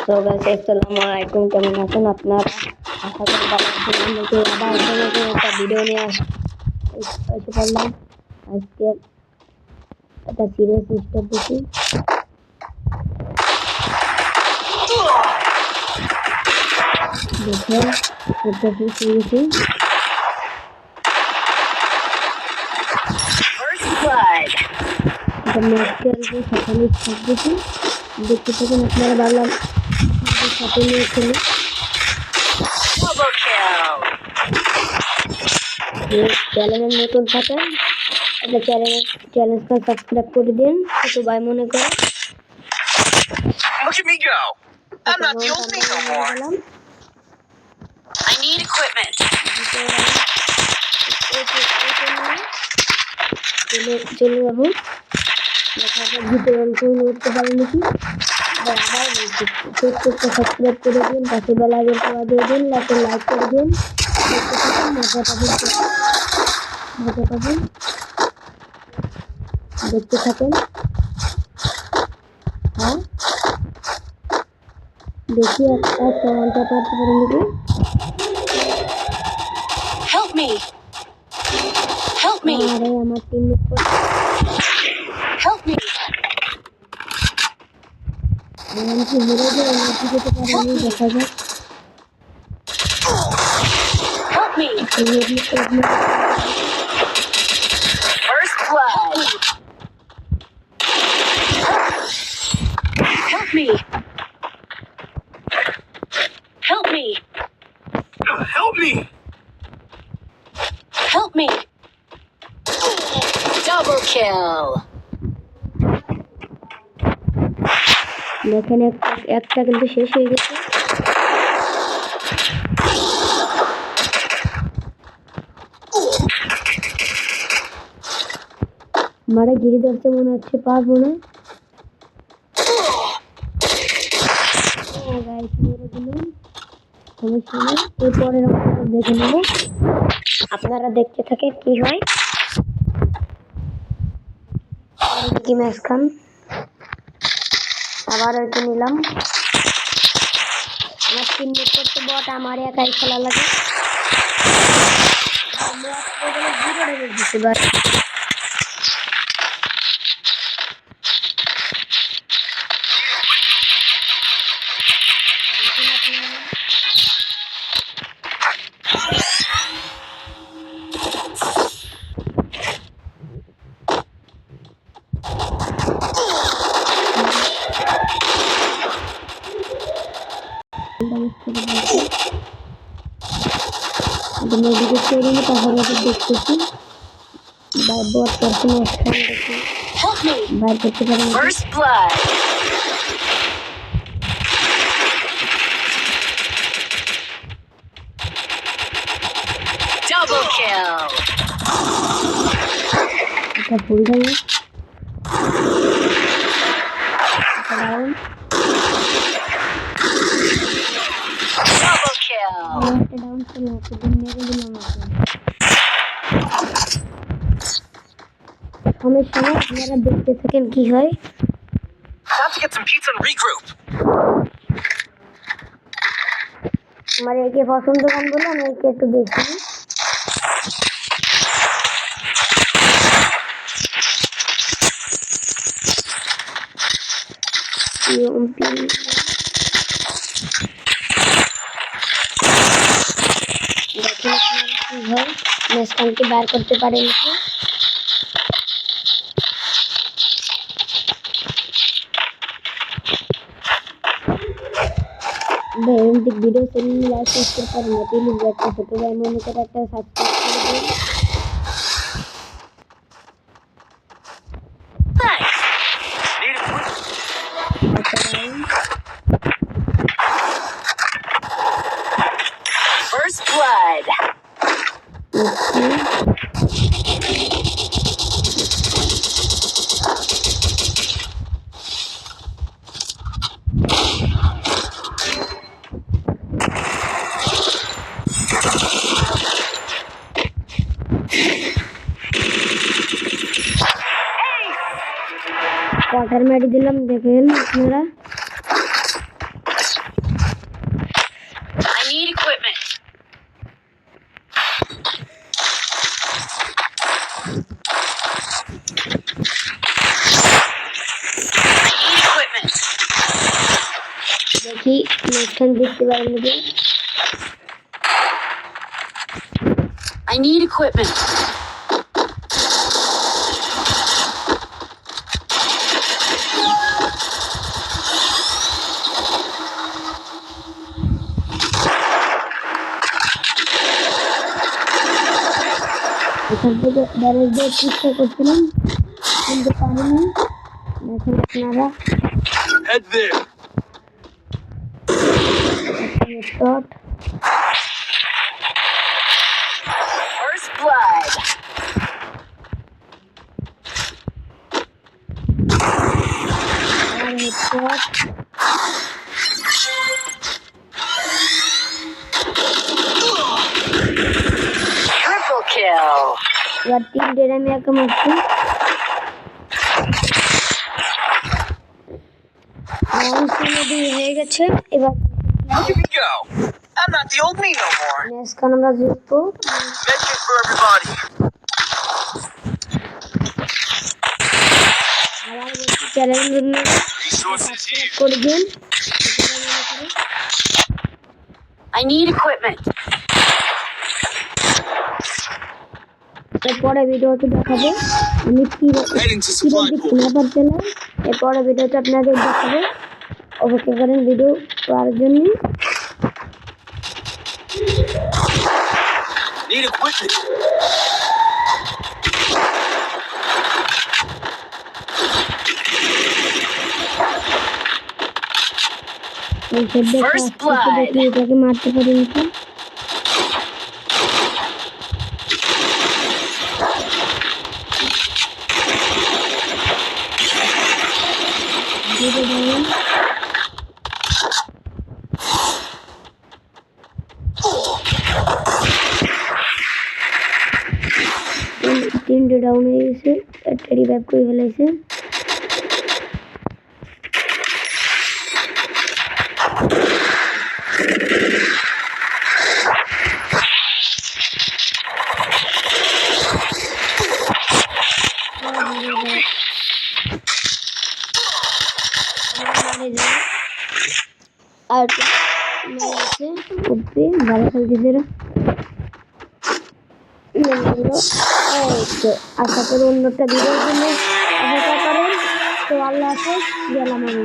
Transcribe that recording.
তো গাইস আসসালামু আলাইকুম, কেমন আছেন আপনারা? আশা করি ভালো আছেন। আমি তো আবার নতুন একটা ভিডিও নিয়ে এসে পড়লাম। আজকে একটা সিরিয়াস স্টার্ট দিচ্ছি। দেখুন একটা সিরিয়াস এটা ম্যাচের যে সাথে স্টার্ট দিচ্ছি। দেখতে থাকুন আপনারা। ভাবলাম সাথে নিয়ে খেলি। চ্যানেলের নতুন থাকেন একটা চ্যানেলটা সাবস্ক্রাইব করে দিন, ছোট ভাই মনে করে। Look at me go! I'm not the old me no more. I need equipment. চলে যাবো। দেখা যাক ভিতরে অংশ করতে পারি নাকি। আবার বলছি, ফেসবুকটা সাবস্ক্রাইব করে দিন, পাশে বেল আইকনটা দিয়ে দিন, লাইক করে দিন। মজা পাবেন দেখতে থাকেন। হ্যাঁ দেখি একটা কেমনটা পারতে পারেন নাকি। Help me! Help me! আরে আমার টিমমেট Help me! আমি কি হেরে যাই নাকি যেতে পারিনি, দেখা যাক। Help me! First blood! Help me! Help me! Help me! Help me! Double kill! দেখেন একটা কিন্তু শেষ হয়ে গেছে। মারা গিরি ধরতে মনে হচ্ছে পারবো না। এরপরে দেখে নেব, আপনারা দেখতে থাকে কি হয়। কি ম্যাচ খান আবার ওইটা নিলাম। আমার টিমমেট করতে বট, আমার একাই খেলা লাগে। দেখতেছি বাইর করতে পারেন। First blood! Double kill! এটা ভুল গেল। Double kill! ডাউন ছিল, মেরে দিলাম। সমস্যা নেই, আপনারা দেখতে থাকেন কি হয়। Time to get some pizza and regroup. আমার একে পছন্দ গান বলে আমি একে একটু দেখি। দেখুন আপনারা কি হয়, ম্যাচটাকে বার করতে পারেন কি। ভিডিও চ্যানেল লাইক করতে পারেন না, প্লিজ একটা ছোট ভাই মনে করে একটা সাবস্ক্রাইব করে দিন। First blood! কোয়ার্টার মেরে দিলাম, দেখেন আপনারা। দেখি এখানে দেখতে পারেন নাকি I need equipment. এখান থেকে ব্যারেজ দিয়ে চেষ্টা করছিলাম কিন্তু পারিনি দেখেন আপনারা Head there. Shot First blood. আর হেডশট Triple kill. এবার 3 আমি একা মারছি হয়ে গেছে এবার Here we go. I'm not the old me no more. Next আমরা জিতবো Medkit for everybody. আবার চ্যালেঞ্জ জন্য Resources here. করে দিন I need equipment. এরপরে ভিডিওতে দেখাবো আমি Heading to supply point. কিভাবে পারছিলাম এরপরে ভিডিওতে আপনাদের দেখাবো অবশ্যই করেন ভিডিও পাওয়ার জন্য Need equipment. First blood. এটাকে মারতে পারি নাকি তিনটে ডাউন হয়ে গেছে একটা রিভাইভ করে ফেলেছে আর ভালো খেলতেছে আশা করি অন্যটা ভিডিওর জন্য অপেক্ষা করেন তো আল্লাহ হাফেজ গেলাম আমি